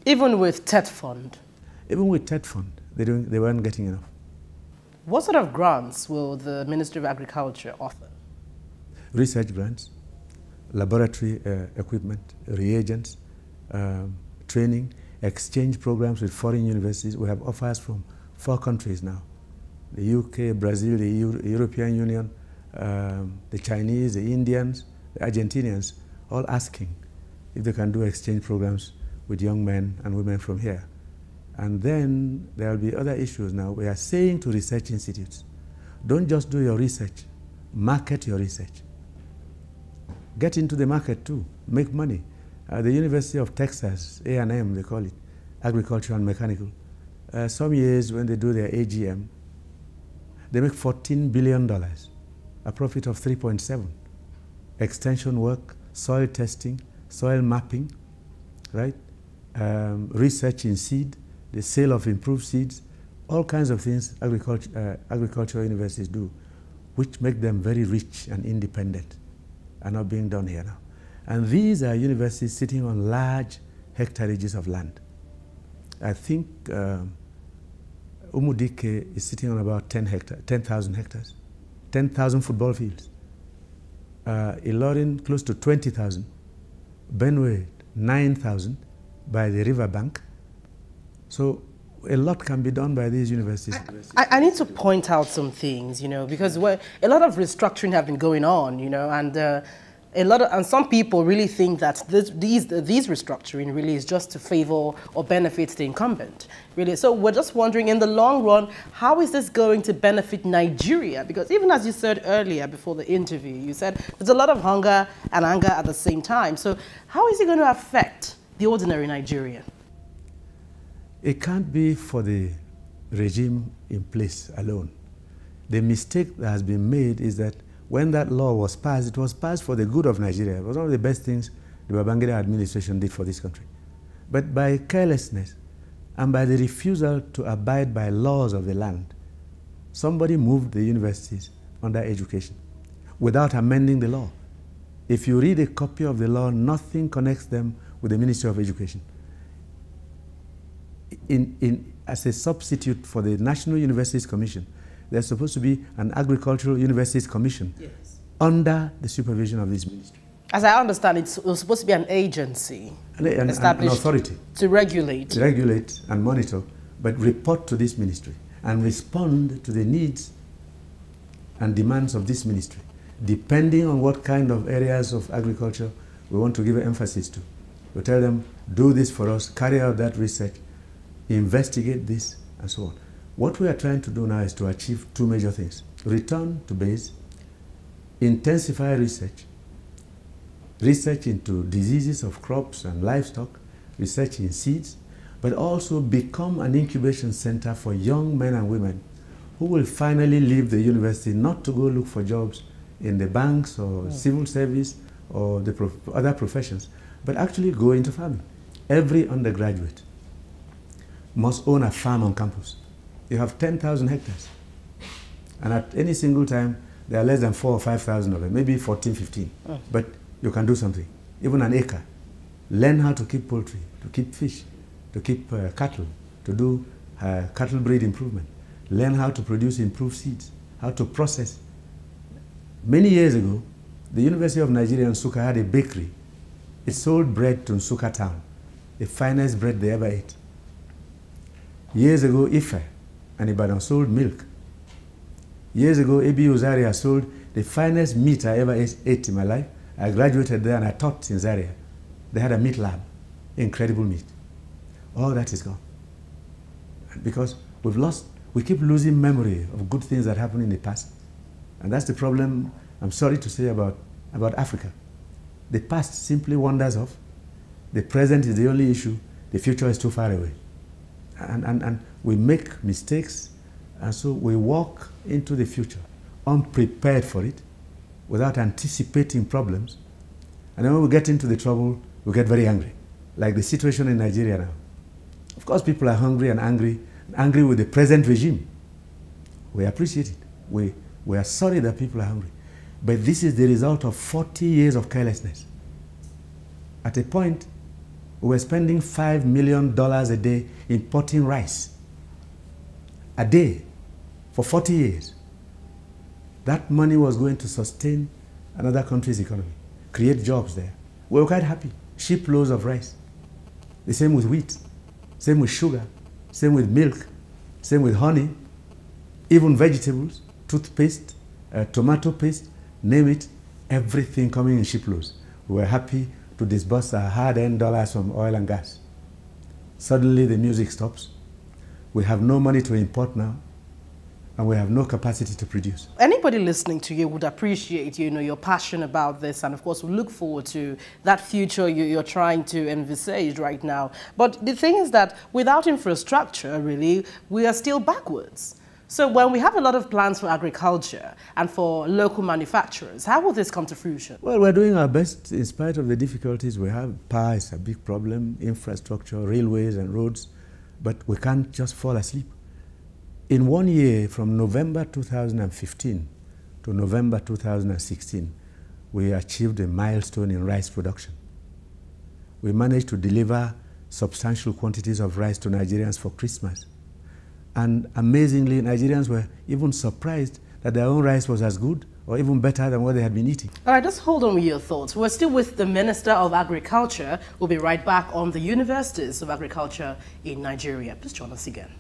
Even with TET fund? Even with TET fund, they weren't getting enough. What sort of grants will the Ministry of Agriculture offer? Research grants, laboratory equipment, reagents, training, exchange programs with foreign universities. We have offers from 4 countries now: the UK, Brazil, the European Union, the Chinese, the Indians, the Argentinians, all asking if they can do exchange programs with young men and women from here. And then there will be other issues now. We are saying to research institutes, don't just do your research, market your research. Get into the market too, make money. The University of Texas, A&M they call it, Agriculture and Mechanical, some years when they do their AGM, they make $14 billion, a profit of 3.7. Extension work, soil testing, soil mapping, right? Research in seed, the sale of improved seeds, all kinds of things agricultural universities do, which make them very rich and independent, are not being done here now. And these are universities sitting on large hectareages of land. I think Umudike is sitting on about 10,000 hectares, 10,000 football fields. Ilorin, close to 20,000. Benue, 9,000 by the river bank. So a lot can be done by these universities. I need to point out some things, you know, because a lot of restructuring have been going on, you know, and some people really think that these restructuring really is just to favor or benefit the incumbent, really. So we're just wondering, in the long run, how is this going to benefit Nigeria? Because even as you said earlier before the interview, you said there's a lot of hunger and anger at the same time. So how is it going to affect the ordinary Nigerian? It can't be for the regime in place alone. The mistake that has been made is that when that law was passed, it was passed for the good of Nigeria. It was one of the best things the Babangida administration did for this country. But by carelessness and by the refusal to abide by laws of the land, somebody moved the universities under education without amending the law. If you read a copy of the law, nothing connects them with the Ministry of Education. As a substitute for the National Universities Commission, there's supposed to be an Agricultural Universities Commission, yes, under the supervision of this ministry. As I understand, it was supposed to be an agency established an authority to regulate. To regulate and monitor, but report to this ministry and respond to the needs and demands of this ministry, depending on what kind of areas of agriculture we want to give emphasis to. We tell them, do this for us, carry out that research, investigate this, and so on. What we are trying to do now is to achieve 2 major things: return to base, intensify research into diseases of crops and livestock, research in seeds, but also become an incubation center for young men and women who will finally leave the university not to go look for jobs in the banks or civil service or the other professions, but actually go into farming. Every undergraduate must own a farm on campus. You have 10,000 hectares. And at any single time, there are less than 4,000 or 5,000 of them, maybe 14, 15. Oh. But you can do something, even an acre. Learn how to keep poultry, to keep fish, to keep cattle, to do cattle breed improvement. Learn how to produce improved seeds, how to process. Many years ago, the University of Nigeria in Nsukka had a bakery. It sold bread to Nsukka town, the finest bread they ever ate. Years ago, Ife and Ibadan sold milk. Years ago, A.B.U. Zaria sold the finest meat I ever ate in my life. I graduated there and I taught in Zaria. They had a meat lab, incredible meat. All that is gone. Because we keep losing memory of good things that happened in the past. And that's the problem, I'm sorry to say, about Africa. The past simply wanders off. The present is the only issue. The future is too far away. And we make mistakes, and so we walk into the future unprepared for it, without anticipating problems. And then when we get into the trouble, we get very angry, like the situation in Nigeria now. Of course, people are hungry and angry with the present regime. We appreciate it. We are sorry that people are hungry. But this is the result of 40 years of carelessness. At a point, We were spending $5 million a day importing rice. A day for 40 years. That money was going to sustain another country's economy, create jobs there. We were quite happy. Shiploads of rice. The same with wheat, same with sugar, same with milk, same with honey, even vegetables, toothpaste, tomato paste, name it, everything coming in shiploads. We were happy to disburse our hard-earned dollars from oil and gas. Suddenly the music stops. We have no money to import now, and we have no capacity to produce. Anybody listening to you would appreciate, your passion about this, and of course we look forward to that future you're trying to envisage right now. But the thing is that without infrastructure, really, we are still backwards. So when we have a lot of plans for agriculture and for local manufacturers, how will this come to fruition? Well, we're doing our best in spite of the difficulties we have. Power is a big problem, infrastructure, railways and roads, but we can't just fall asleep. In 1 year, from November 2015 to November 2016, we achieved a milestone in rice production. We managed to deliver substantial quantities of rice to Nigerians for Christmas. And amazingly, Nigerians were even surprised that their own rice was as good or even better than what they had been eating. All right, just hold on with your thoughts. We're still with the Minister of Agriculture. We'll be right back on the universities of agriculture in Nigeria. Please join us again.